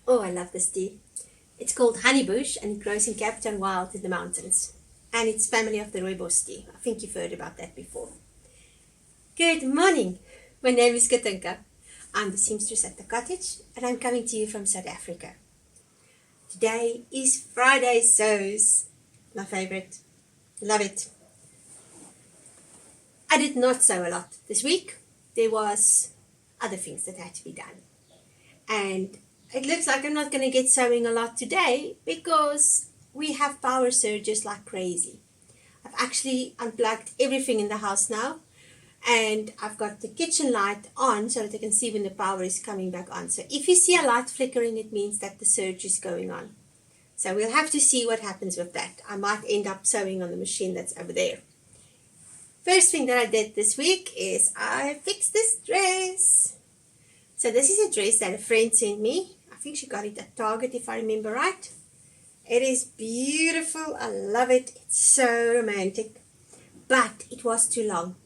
Oh, I love this tea. It's called honeybush and it grows in Cape Wild in the mountains. And it's family of the rooibos tea. I think you've heard about that before. Good morning. My name is Katinka. I'm the seamstress at the cottage and I'm coming to you from South Africa. Today is Friday sews. My favorite. Love it. I did not sew a lot this week. There was other things that had to be done. And it looks like I'm not going to get sewing a lot today because we have power surges like crazy. I've actually unplugged everything in the house now and I've got the kitchen light on so that I can see when the power is coming back on. So if you see a light flickering, it means that the surge is going on. So we'll have to see what happens with that. I might end up sewing on the machine that's over there. First thing that I did this week is I fixed this dress. So this is a dress that a friend sent me. I think she got it at Target if I remember right. It is beautiful. I love it. It's so romantic. But it was too long.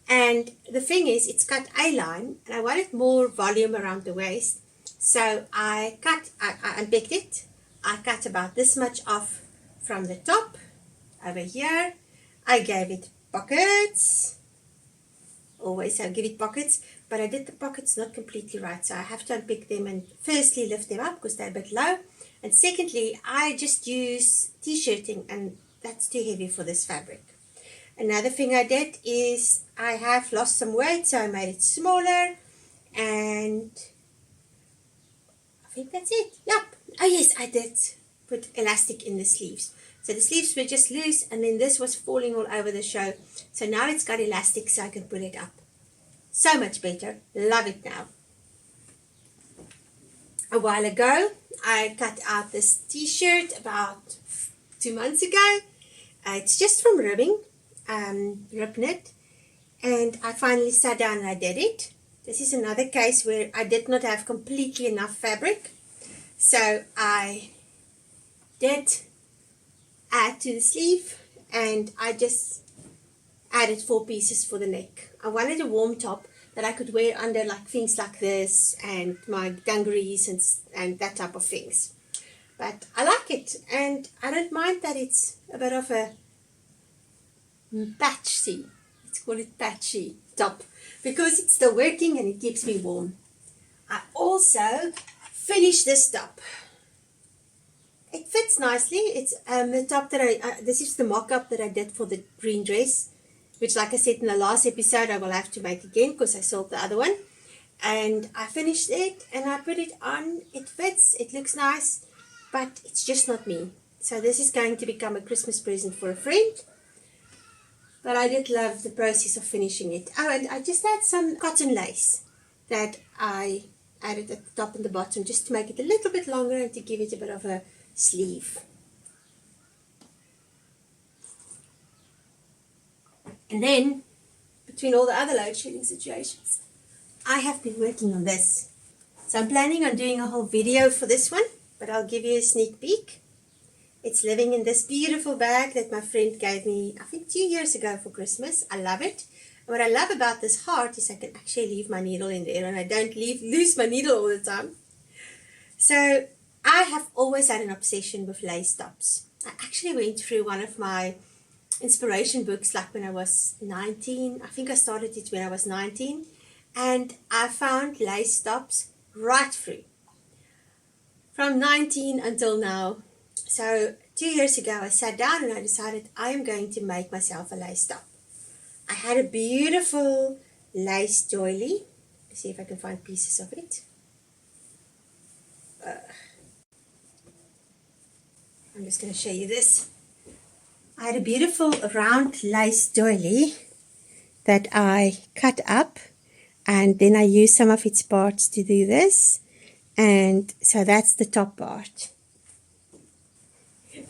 And the thing is, it's cut A-line and I wanted more volume around the waist. So I unpicked it. I cut about this much off from the top over here. I gave it pockets. Always I give it pockets, but I did the pockets not completely right, so I have to unpick them and firstly lift them up because they're a bit low, and secondly I just use t-shirting and that's too heavy for this fabric. Another thing I did is I have lost some weight, so I made it smaller, and I think that's it. Yep. Oh yes, I did put elastic in the sleeves. So the sleeves were just loose and then this was falling all over the show. So now it's got elastic so I can put it up. So much better. Love it now. A while ago, I cut out this t-shirt about 2 months ago. It's just from ribbing, rib knit. And I finally sat down and I did it. This is another case where I did not have completely enough fabric. So I did add to the sleeve and I just added 4 pieces for the neck. I wanted a warm top that I could wear under like things like this and my dungarees and that type of things. But I like it and I don't mind that it's a bit of a patchy, let's call it patchy top, because it's still working and it keeps me warm. I also finished this top. It fits nicely. It's the top that this is the mock-up that I did for the green dress, which like I said in the last episode, I will have to make again because I sold the other one. And I finished it and I put it on. It fits, it looks nice, but it's just not me. So this is going to become a Christmas present for a friend. But I did love the process of finishing it. Oh, and I just had some cotton lace that I added at the top and the bottom just to make it a little bit longer and to give it a bit of a sleeve. And then, between all the other load shedding situations, I have been working on this. So I'm planning on doing a whole video for this one, but I'll give you a sneak peek. It's living in this beautiful bag that my friend gave me, I think 2 years ago for Christmas. I love it. And what I love about this heart is I can actually leave my needle in there and I don't lose my needle all the time. So I have always had an obsession with lace tops. I actually went through one of my inspiration books like when I was 19. I think I started it when I was 19. And I found lace tops right through. From 19 until now. So 2 years ago I sat down and I decided I am going to make myself a lace top. I had a beautiful lace doily. Let's see if I can find pieces of it. I'm just going to show you this. I had a beautiful round lace doily that I cut up and then I used some of its parts to do this, and so that's the top part.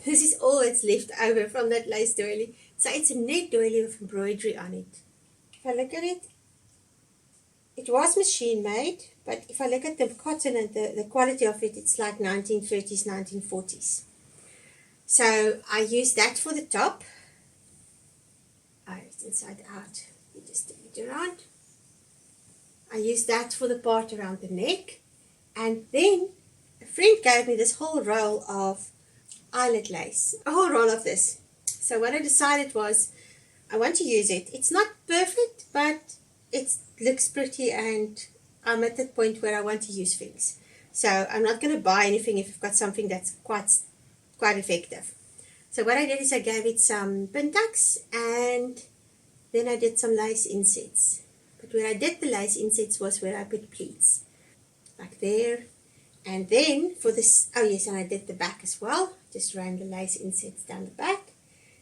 This is all that's left over from that lace doily. So it's a net doily with embroidery on it. If I look at it, it was machine made, but if I look at the cotton and the quality of it, it's like 1930s, 1940s. So I use that for the top. Oh, it's inside out. You just turn it around. I use that for the part around the neck. And then a friend gave me this whole roll of eyelet lace, a whole roll of this. So what I decided was I want to use it. It's not perfect, but it looks pretty, and I'm at that point where I want to use things. So I'm not going to buy anything if I've got something that's quite effective. So what I did is I gave it some pin tucks, and then I did some lace insets. But where I did the lace insets was where I put pleats, like there. And then for this, oh yes, and I did the back as well. Just ran the lace insets down the back.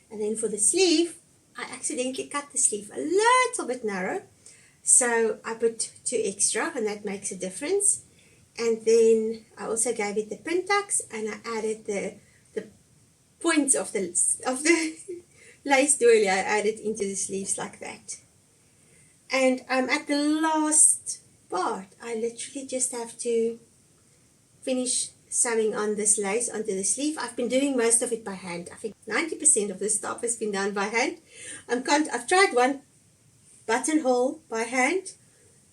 And then for the sleeve, I accidentally cut the sleeve a little bit narrow. So I put 2 extra, and that makes a difference. And then I also gave it the pin tucks, and I added the points of the lace doily. I added into the sleeves like that. And I'm at the last part. I literally just have to finish sewing on this lace onto the sleeve. I've been doing most of it by hand. I think 90% of this stuff has been done by hand. I've tried one buttonhole by hand,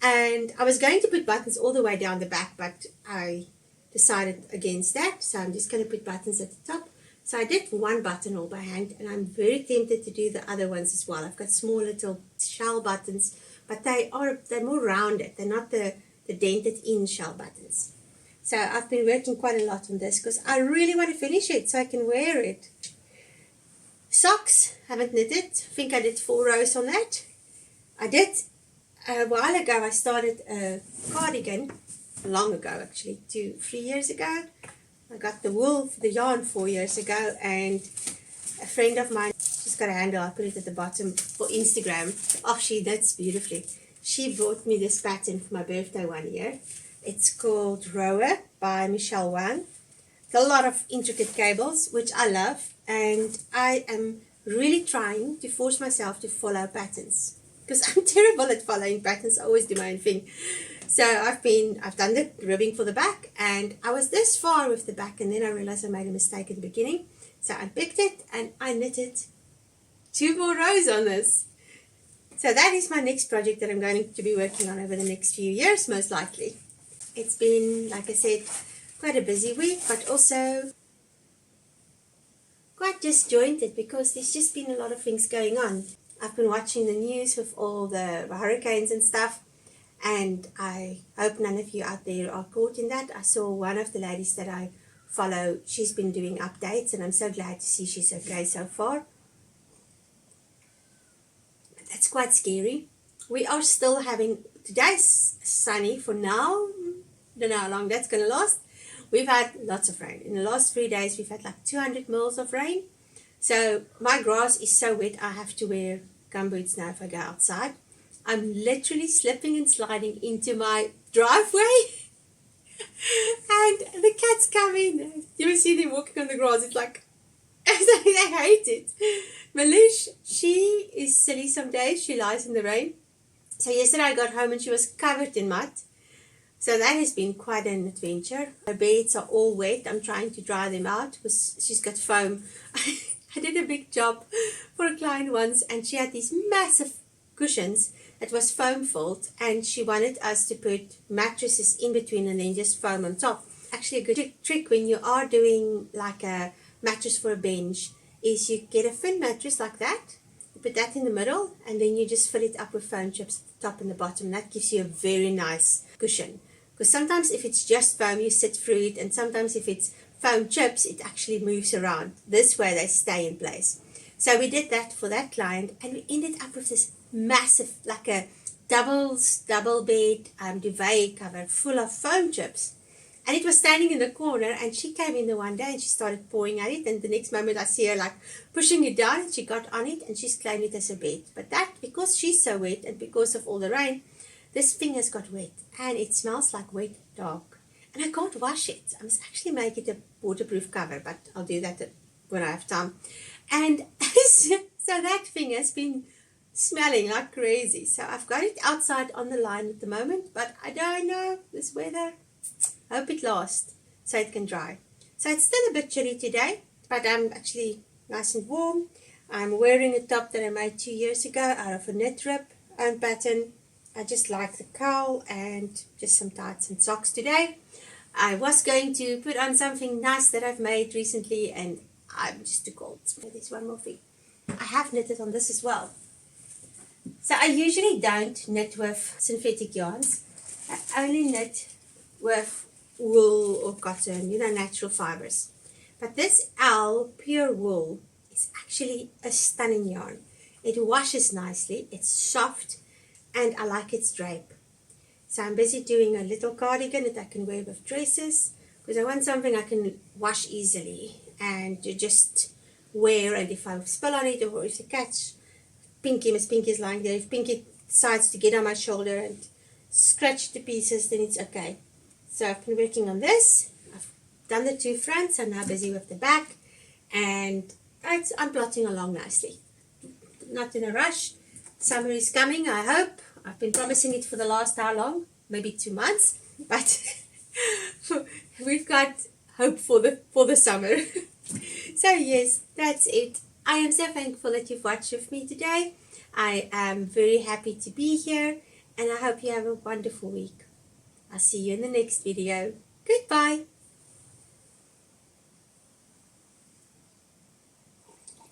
and I was going to put buttons all the way down the back, but I decided against that. So I'm just going to put buttons at the top. So I did one buttonhole by hand, and I'm very tempted to do the other ones as well. I've got small little shell buttons, but they're more rounded. They're not the dented in shell buttons. So I've been working quite a lot on this because I really want to finish it so I can wear it. Socks, haven't knitted. I think I did 4 rows on that. I did a while ago. I started a cardigan, long ago actually, 2-3 years ago. I got the wool, the yarn 4 years ago, and a friend of mine, she's got a handle, I put it at the bottom for Instagram. Oh, she knits beautifully. She bought me this pattern for my birthday one year. It's called Rower by Michelle Wang. It's a lot of intricate cables, which I love, and I am really trying to force myself to follow patterns because I'm terrible at following patterns. I always do my own thing. So I've done the ribbing for the back, and I was this far with the back, and then I realized I made a mistake at the beginning. So I picked it and I knitted 2 more rows on this. So that is my next project that I'm going to be working on over the next few years, most likely. It's been, like I said, quite a busy week, but also quite disjointed because there's just been a lot of things going on. I've been watching the news with all the hurricanes and stuff, and I hope none of you out there are caught in that. I saw one of the ladies that I follow, she's been doing updates, and I'm so glad to see she's okay so far. But that's quite scary. We are still having, today's sunny for now. Don't know how long that's going to last. We've had lots of rain. In the last 3 days, we've had like 200 mils of rain. So my grass is so wet, I have to wear gumboots now if I go outside. I'm literally slipping and sliding into my driveway. And the cats come in. You see them walking on the grass. It's like, they hate it. Malush, she is silly some days. She lies in the rain. So yesterday I got home and she was covered in mud. So that has been quite an adventure. Her beds are all wet. I'm trying to dry them out because she's got foam. I did a big job for a client once, and she had these massive cushions that was foam filled, and she wanted us to put mattresses in between and then just foam on top. Actually, a good trick when you are doing like a mattress for a bench is you get a thin mattress like that, you put that in the middle, and then you just fill it up with foam chips at the top and the bottom. That gives you a very nice cushion. Because sometimes if it's just foam, you sit through it, and sometimes if it's foam chips, it actually moves around. This way they stay in place. So we did that for that client, and we ended up with this massive, like a double bed duvet cover full of foam chips. And it was standing in the corner, and she came in the one day and she started pawing at it, and the next moment I see her like pushing it down, and she got on it and she's claimed it as a bed. But that, because she's so wet and because of all the rain, this thing has got wet, and it smells like wet dog. And I can't wash it. I must actually make it a waterproof cover, but I'll do that when I have time. And so that thing has been smelling like crazy. So I've got it outside on the line at the moment, but I don't know, this weather, I hope it lasts so it can dry. So it's still a bit chilly today, but I'm actually nice and warm. I'm wearing a top that I made 2 years ago out of a knit rib own pattern. I just like the cowl and just some tights and socks today. I was going to put on something nice that I've made recently, and I'm just too cold. There's one more thing. I have knitted on this as well. So I usually don't knit with synthetic yarns. I only knit with wool or cotton, natural fibers. But this owl pure wool is actually a stunning yarn. It washes nicely, it's soft, and I like its drape. So I'm busy doing a little cardigan that I can wear with dresses, because I want something I can wash easily and to just wear, and if I spill on it, or if the catch Pinky, Miss Pinky is lying there, if Pinky decides to get on my shoulder and scratch to pieces, then it's okay. So I've been working on this. I've done the two fronts. I'm now busy with the back, and I'm plotting along nicely. Not in a rush. Summer is coming, I hope. I've been promising it for the last how long? Maybe 2 months, but we've got hope for the summer. So yes, that's it. I am so thankful that you've watched with me today. I am very happy to be here, and I hope you have a wonderful week. I'll see you in the next video. Goodbye.